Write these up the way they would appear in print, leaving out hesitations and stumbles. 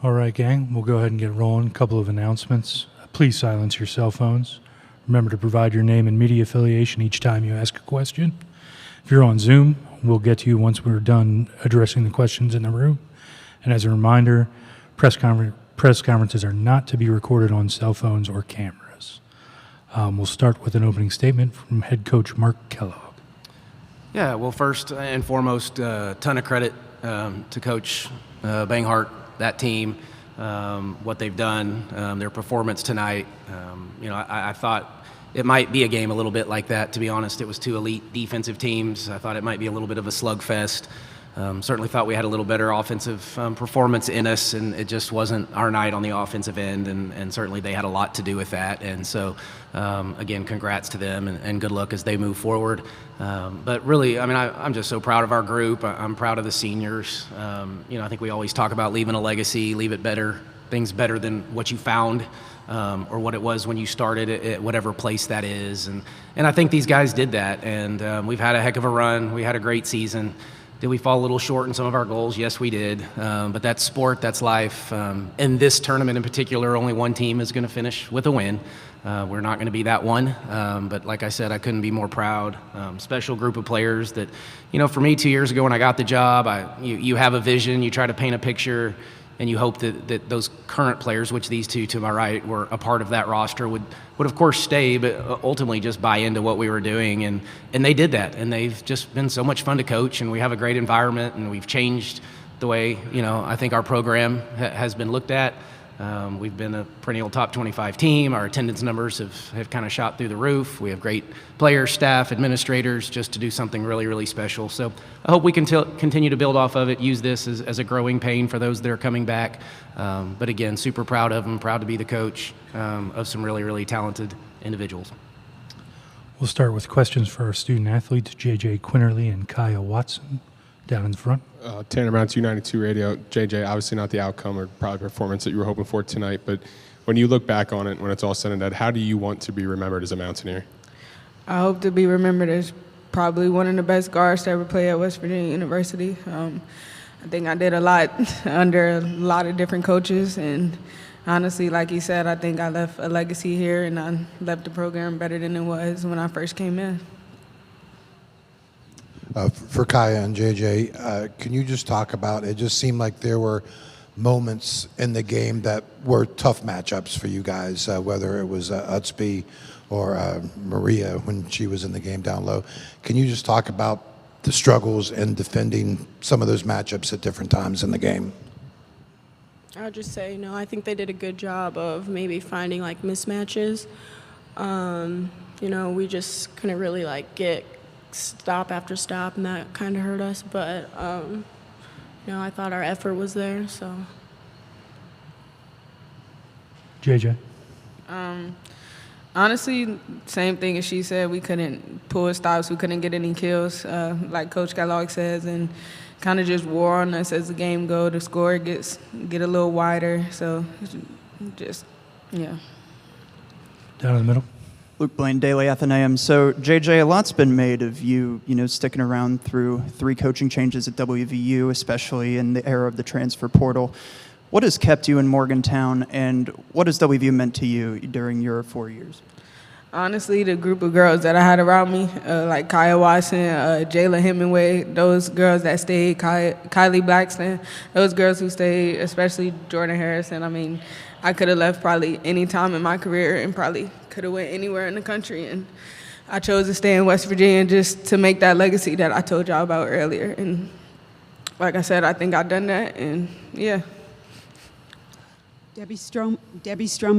All right, gang, we'll go ahead and get rolling. A couple of announcements. Please silence your cell phones. Remember to provide your name and media affiliation each time you ask a question. If you're on Zoom, we'll get to you once we're done addressing the questions in the room. And as a reminder, press conferences are not to be recorded on cell phones or cameras. We'll start with an opening statement from head coach Mark Kellogg. Yeah, well, first and foremost, ton of credit to Coach Banghart, that team, what they've done, their performance tonight. I thought it might be a game a little bit like that, to be honest. It was two elite defensive teams. I thought it might be a little bit of a slugfest. Certainly thought we had a little better offensive performance in us, and it just wasn't our night on the offensive end, and certainly they had a lot to do with that. And so, again, congrats to them, and good luck as they move forward. But really, I mean, I'm just so proud of our group. I'm proud of the seniors. I think we always talk about leaving a legacy, leave it better, things better than what you found, or what it was when you started at whatever place that is. And I think these guys did that, and we've had a heck of a run. We had a great season. Did we fall a little short in some of our goals? Yes, we did. But that's sport, that's life. In this tournament in particular, only one team is going to finish with a win. We're not going to be that one. But like I said, I couldn't be more proud. Special group of players that, for me 2 years ago when I got the job, you have a vision, you try to paint a picture, and you hope that those current players, which these two to my right were a part of that roster, would of course stay, but ultimately just buy into what we were doing. And they did that. And they've just been so much fun to coach, and we have a great environment, and we've changed the way, I think our program has been looked at. We've been a perennial top 25 team. Our attendance numbers have kind of shot through the roof. We have great players, staff, administrators, just to do something really, really special. So I hope we can continue to build off of it, use this as a growing pain for those that are coming back. But again, super proud of them, proud to be the coach of some really, really talented individuals. We'll start with questions for our student athletes, JJ Quinerly and Kyah Watson, down in the front. Tanner Brown, 292 Radio. JJ, obviously not the outcome or probably performance that you were hoping for tonight, but when you look back on it, when it's all said and done, how do you want to be remembered as a Mountaineer? I hope to be remembered as probably one of the best guards to ever play at West Virginia University. I think I did a lot under a lot of different coaches, and honestly, like he said, I think I left a legacy here, and I left the program better than it was when I first came in. For Kyah and JJ, can you just talk about, it just seemed like there were moments in the game that were tough matchups for you guys, whether it was Utsby or Maria when she was in the game down low. Can you just talk about the struggles in defending some of those matchups at different times in the game? I would just say, I think they did a good job of maybe finding mismatches. We just couldn't really get stop after stop, and that kind of hurt us. But, I thought our effort was there, so. JJ? Honestly, same thing as she said. We couldn't pull stops. We couldn't get any kills, like Coach Kellogg says, and kind of just wore on us as the game go. The score get a little wider, so just, yeah. Down in the middle. Luke Blaine, Daily Athenaeum. So, JJ, a lot's been made of you, sticking around through 3 coaching changes at WVU, especially in the era of the transfer portal. What has kept you in Morgantown, and what has WVU meant to you during your 4 years? Honestly, the group of girls that I had around me, like Kyah Watson, Jayla Hemingway, those girls that stayed, Kylie Blackston, those girls who stayed, especially Jordan Harrison. I mean, I could have left probably any time in my career and probably could have went anywhere in the country, and I chose to stay in West Virginia just to make that legacy that I told y'all about earlier. And like I said, I think I've done that, and yeah. Debbie Strom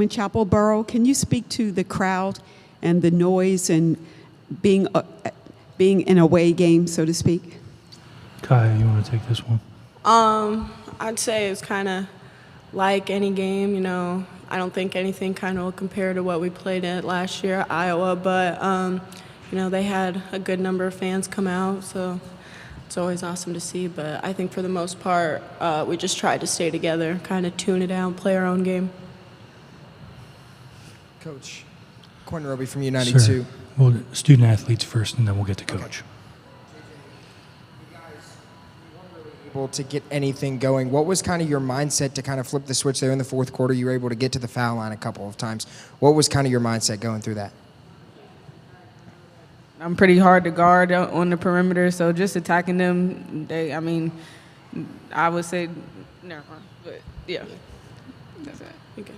in Chapel Borough. Can you speak to the crowd and the noise and being in a away game, so to speak? Kyah, you want to take this one? I'd say it's kind of like any game, I don't think anything kind of will compare to what we played at last year at Iowa, but, they had a good number of fans come out, so it's always awesome to see. But I think for the most part, we just tried to stay together, kind of tune it out, play our own game. Coach, Quinerly from U92. Sir, well, student athletes first, and then we'll get to coach. able to get anything going. What was kind of your mindset to kind of flip the switch there in the fourth quarter? You were able to get to the foul line a couple of times. What was kind of your mindset going through that? I'm pretty hard to guard on the perimeter, so just attacking them, I would say, never mind, but yeah, that's it. Okay.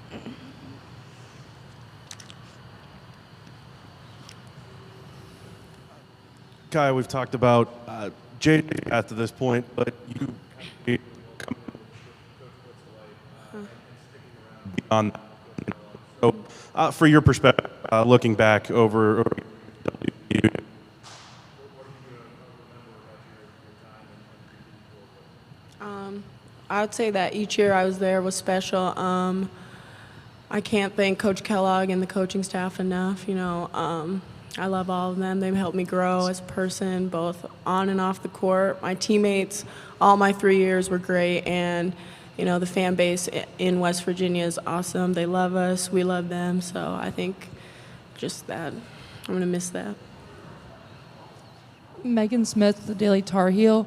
Kyah, we've talked about JJ after this point, but you come beyond that. So, for your perspective, looking back over WVU, I would say that each year I was there was special. I can't thank Coach Kellogg and the coaching staff enough. I love all of them. They've helped me grow as a person, both on and off the court. My teammates, all my 3 years were great, and the fan base in West Virginia is awesome. They love us. We love them. So I think just that. I'm going to miss that. Megan Smith, the Daily Tar Heel.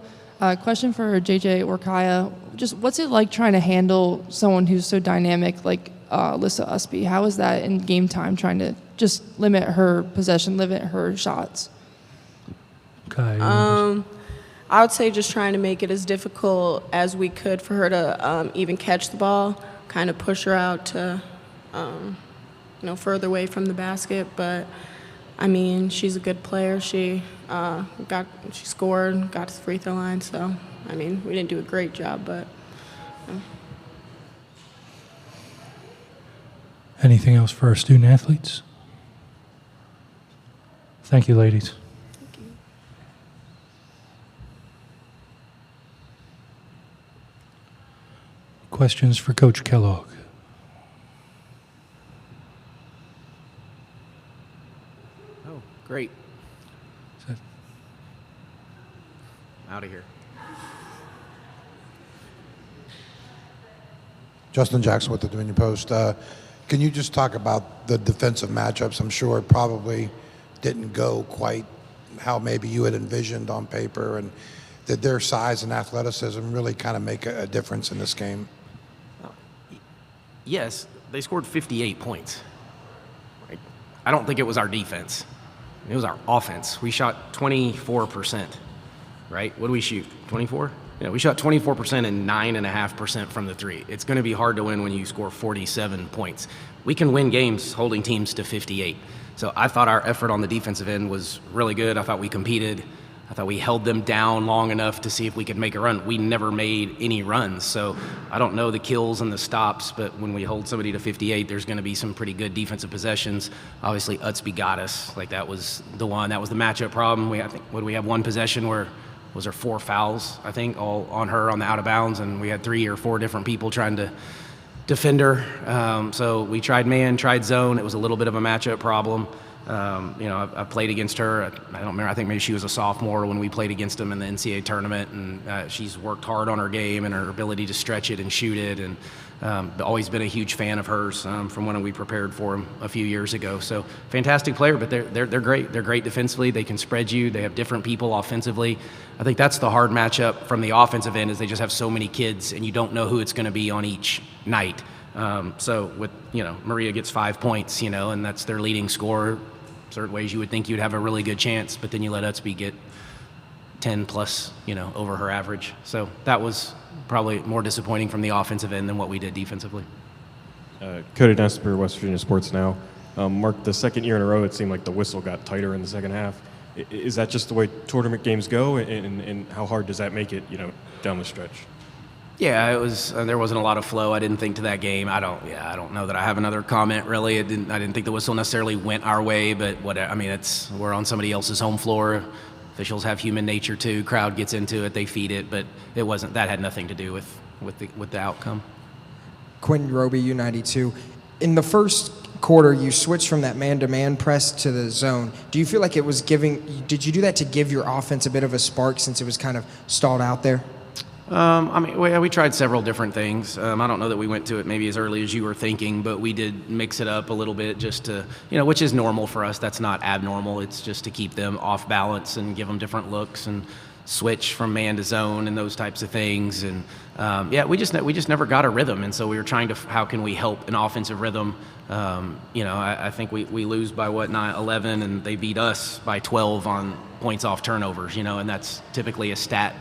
Question for JJ or Kyah. Just what's it like trying to handle someone who's so dynamic like Alyssa Usby? How is that in game time, trying to just limit her possession, limit her shots? Kyah, I would say just trying to make it as difficult as we could for her to even catch the ball, kind of push her out to, further away from the basket. But, she's a good player. She scored, got to the free throw line. So, we didn't do a great job, but. anything else for our student athletes? Thank you, ladies. Thank you. Questions for Coach Kellogg? Oh, great. Is that- Out of here. Justin Jackson with the Dominion Post. Can you just talk about the defensive matchups? I'm sure it probably didn't go quite how maybe you had envisioned on paper, and did their size and athleticism really kind of make a difference in this game? Yes, they scored 58 points. I don't think it was our defense. It was our offense. We shot 24%, right? What do we shoot, 24? Yeah, we shot 24% and 9.5% from the three. It's going to be hard to win when you score 47 points. We can win games holding teams to 58. So I thought our effort on the defensive end was really good. I thought we competed. I thought we held them down long enough to see if we could make a run. We never made any runs. So I don't know the kills and the stops, but when we hold somebody to 58, there's going to be some pretty good defensive possessions. Obviously, Utsby got us. That was the one. That was the matchup problem. I think, we have one possession where was there 4 fouls, I think, all on her on the out of bounds, and we had 3 or 4 different people trying to defend her. So we tried man, tried zone. It was a little bit of a matchup problem. I played against her. I don't remember. I think maybe she was a sophomore when we played against them in the NCAA tournament, and she's worked hard on her game and her ability to stretch it and shoot it, and always been a huge fan of hers from when we prepared for them a few years ago. So fantastic player, but they're great. They're great defensively. They can spread you. They have different people offensively. I think that's the hard matchup from the offensive end, is they just have so many kids, and you don't know who it's going to be on each night. So with Maria gets 5 points, and that's their leading scorer. Certain ways you would think you'd have a really good chance, but then you let Utsby get 10 plus, over her average. So that was probably more disappointing from the offensive end than what we did defensively. Cody Nesper, West Virginia Sports Now. Mark, the second year in a row, it seemed like the whistle got tighter in the second half. Is that just the way tournament games go, and how hard does that make it, down the stretch? Yeah, it was. There wasn't a lot of flow. I didn't think to that game. I don't know that I have another comment really. I didn't think the whistle necessarily went our way, but we're on somebody else's home floor. Officials have human nature too. Crowd gets into it, they feed it, but it wasn't. That had nothing to do with the outcome. Quinerly, U92. In the first quarter, you switched from that man-to-man press to the zone. Do you feel like it was did you do that to give your offense a bit of a spark since it was kind of stalled out there? We tried several different things. I don't know that we went to it maybe as early as you were thinking, but we did mix it up a little bit just to, which is normal for us. That's not abnormal. It's just to keep them off balance and give them different looks. And switch from man to zone and those types of things. And we just never got a rhythm. And so we were trying to, how can we help an offensive rhythm? I think we lose by 11, and they beat us by 12 on points off turnovers, and that's typically a stat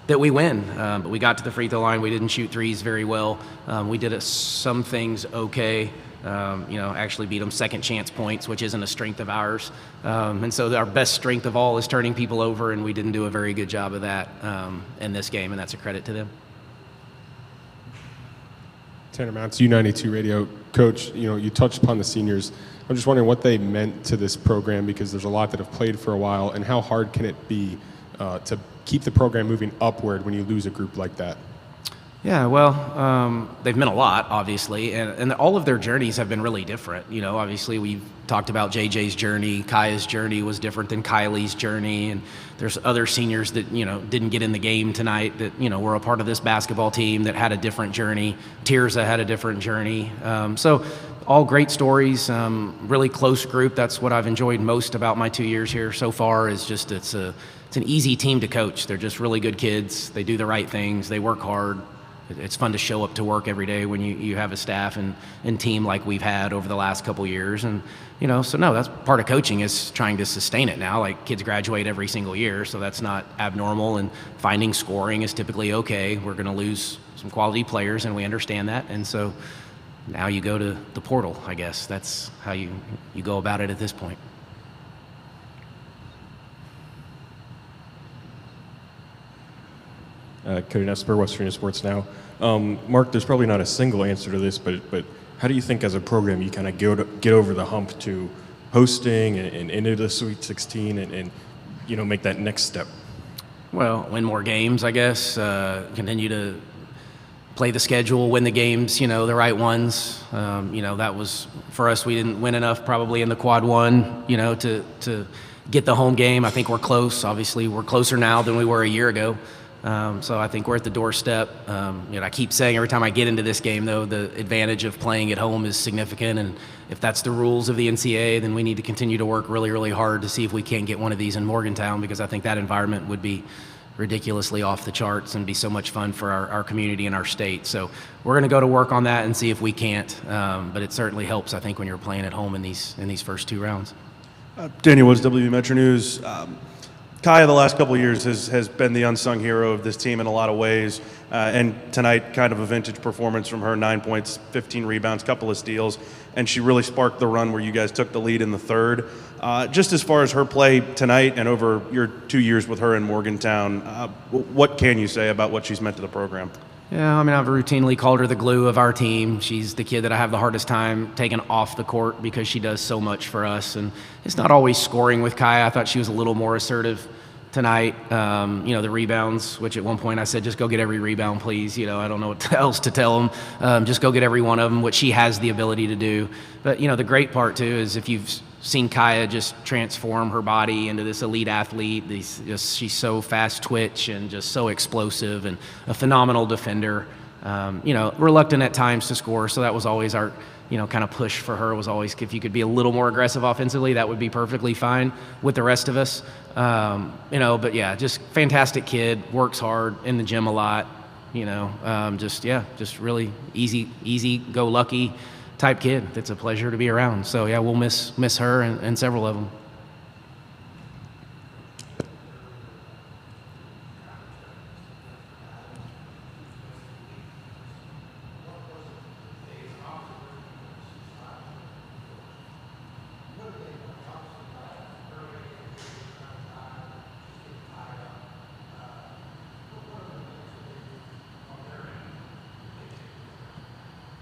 that we win. But we got to the free throw line. We didn't shoot threes very well. We did some things okay. Actually beat them second chance points, which isn't a strength of ours. And so our best strength of all is turning people over, and we didn't do a very good job of that in this game, and that's a credit to them. Tanner Mounts, U92 Radio. Coach, you touched upon the seniors. I'm just wondering what they meant to this program, because there's a lot that have played for a while, and how hard can it be to keep the program moving upward when you lose a group like that? Yeah, well, they've meant a lot, obviously, and all of their journeys have been really different. Obviously we've talked about JJ's journey. Kyah's journey was different than Kylie's journey, and there's other seniors that, didn't get in the game tonight that, were a part of this basketball team that had a different journey. Tirza had a different journey. So all great stories, really close group. That's what I've enjoyed most about my 2 years here so far, is just it's an easy team to coach. They're just really good kids. They do the right things. They work hard. It's fun to show up to work every day when you have a staff and team like we've had over the last couple years. And, so no, that's part of coaching, is trying to sustain it now. Like, kids graduate every single year, so that's not abnormal. And finding scoring is typically okay. We're going to lose some quality players, and we understand that. And so now you go to the portal, I guess. That's how you go about it at this point. Cody Nesper, West Virginia Sports Now. Mark, there's probably not a single answer to this, but how do you think as a program you kind of get over the hump to hosting and into the Sweet 16 and make that next step? Well, win more games, I guess. Continue to play the schedule, win the games, the right ones. That was, for us, we didn't win enough probably in the quad one, to get the home game. I think we're close. Obviously, we're closer now than we were a year ago. So I think we're at the doorstep. I keep saying every time I get into this game, though, the advantage of playing at home is significant. And if that's the rules of the NCAA, then we need to continue to work really, really hard to see if we can get one of these in Morgantown, because I think that environment would be ridiculously off the charts and be so much fun for our community and our state. So we're going to go to work on that and see if we can't. But it certainly helps, I think, when you're playing at home in these first two rounds. Daniel Woods, WVU Metro News. Kyah, the last couple of years, has been the unsung hero of this team in a lot of ways. And tonight, kind of a vintage performance from her, 9 points, 15 rebounds, couple of steals. And she really sparked the run where you guys took the lead in the third. Just as far as her play tonight and over your 2 years with her in Morgantown, what can you say about what she's meant to the program? Yeah, I've routinely called her the glue of our team. She's the kid that I have the hardest time taking off the court because she does so much for us. And it's not always scoring with Kyah. I thought she was a little more assertive tonight. The rebounds, which at one point I said, just go get every rebound, please. I don't know what else to tell them. Just go get every one of them, which she has the ability to do. But, the great part, too, is if you've seen Kyah just transform her body into this elite athlete. She's so fast twitch and just so explosive and a phenomenal defender. Reluctant at times to score, so that was always our, kind of push for her was always, if you could be a little more aggressive offensively, that would be perfectly fine with the rest of us. But yeah, just fantastic kid, works hard in the gym a lot, just really easy go lucky type kid. It's a pleasure to be around. So yeah, we'll miss her and several of them.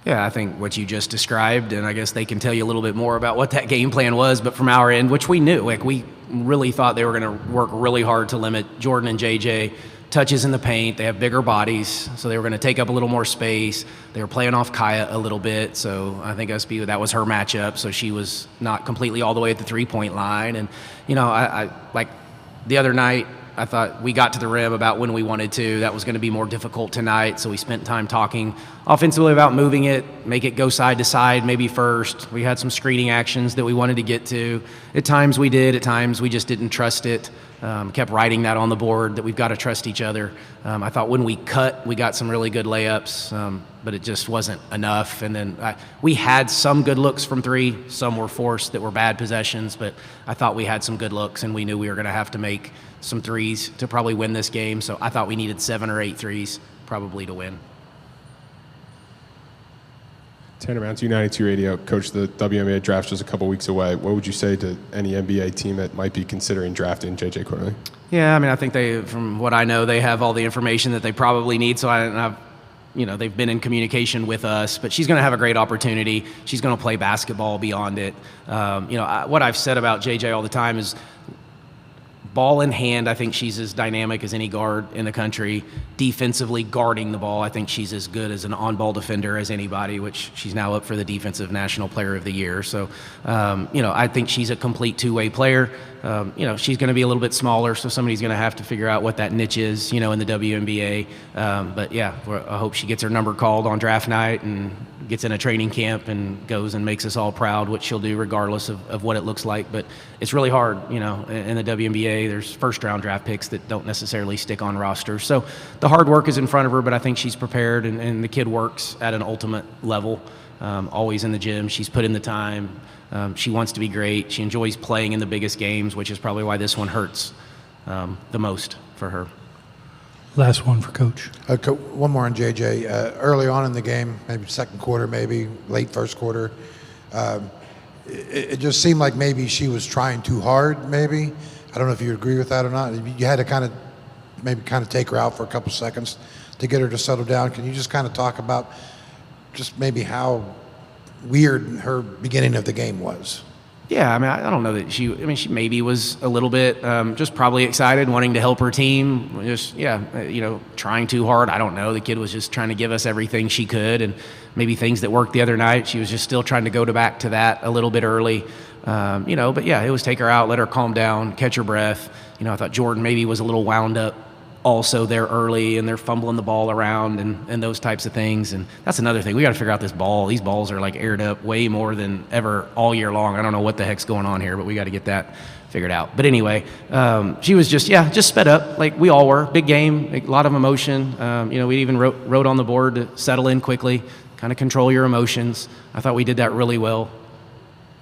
Yeah, I think what you just described, and I guess they can tell you a little bit more about what that game plan was, but from our end, which we knew, we really thought they were going to work really hard to limit Jordan and JJ touches in the paint. They have bigger bodies, so they were going to take up a little more space. They were playing off Kyah a little bit, so I think that was her matchup, so she was not completely all the way at the three-point line. And, I like the other night, I thought we got to the rim about when we wanted to. That was going to be more difficult tonight, so we spent time talking offensively about moving it, make it go side to side maybe first. We had some screening actions that we wanted to get to. At times we did, at times we just didn't trust it. kept writing that on the board, that we've got to trust each other. I thought when we cut, we got some really good layups, but it just wasn't enough. And then we had some good looks from three. Some were forced that were bad possessions, but I thought we had some good looks, and we knew we were going to have to make some threes to probably win this game. So I thought we needed 7 or 8 threes probably to win. Tanner Mounts, U92 Radio. Coach, the WNBA draft's just a couple weeks away. What would you say to any NBA team that might be considering drafting J.J. Quinerly? Yeah, I mean, I think from what I know, they have all the information that they probably need. So they've been in communication with us, but she's going to have a great opportunity. She's going to play basketball beyond it. What I've said about JJ all the time is ball in hand, I think she's as dynamic as any guard in the country. Defensively guarding the ball, I think she's as good as an on-ball defender as anybody, which she's now up for the Defensive National Player of the Year. So, I think she's a complete two-way player. She's going to be a little bit smaller, so somebody's going to have to figure out what that niche is, in the WNBA. But yeah, I hope she gets her number called on draft night and gets in a training camp and goes and makes us all proud, which she'll do regardless of what it looks like. But it's really hard, in the WNBA. There's first-round draft picks that don't necessarily stick on rosters. So the hard work is in front of her, but I think she's prepared, and the kid works at an ultimate level, always in the gym. She's put in the time. She wants to be great. She enjoys playing in the biggest games, which is probably why this one hurts the most for her. Last one for Coach. One more on JJ. Early on in the game, maybe second quarter, maybe late first quarter, it just seemed like maybe she was trying too hard, maybe. I don't know if you agree with that or not. You had to kind of take her out for a couple seconds to get her to settle down. Can you just kind of talk about just maybe how weird her beginning of the game was? Yeah, I mean, I don't know that she maybe was a little bit just probably excited, wanting to help her team. Just, trying too hard. I don't know. The kid was just trying to give us everything she could, and maybe things that worked the other night, she was just still trying to go back to that a little bit early. But yeah, it was take her out, let her calm down, catch her breath. I thought Jordan maybe was a little wound up also there early, and they're fumbling the ball around and those types of things. And that's another thing. We got to figure out this ball. These balls are like aired up way more than ever all year long. I don't know what the heck's going on here, but we got to get that figured out. But anyway, she was just sped up like we all were. Big game, a lot of emotion. We even wrote on the board to settle in quickly, kind of control your emotions. I thought we did that really well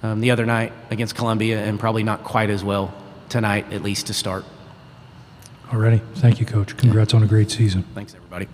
the other night against Columbia, and probably not quite as well tonight, at least to start. Alrighty. Thank you, Coach. Congrats on a great season. Thanks, everybody.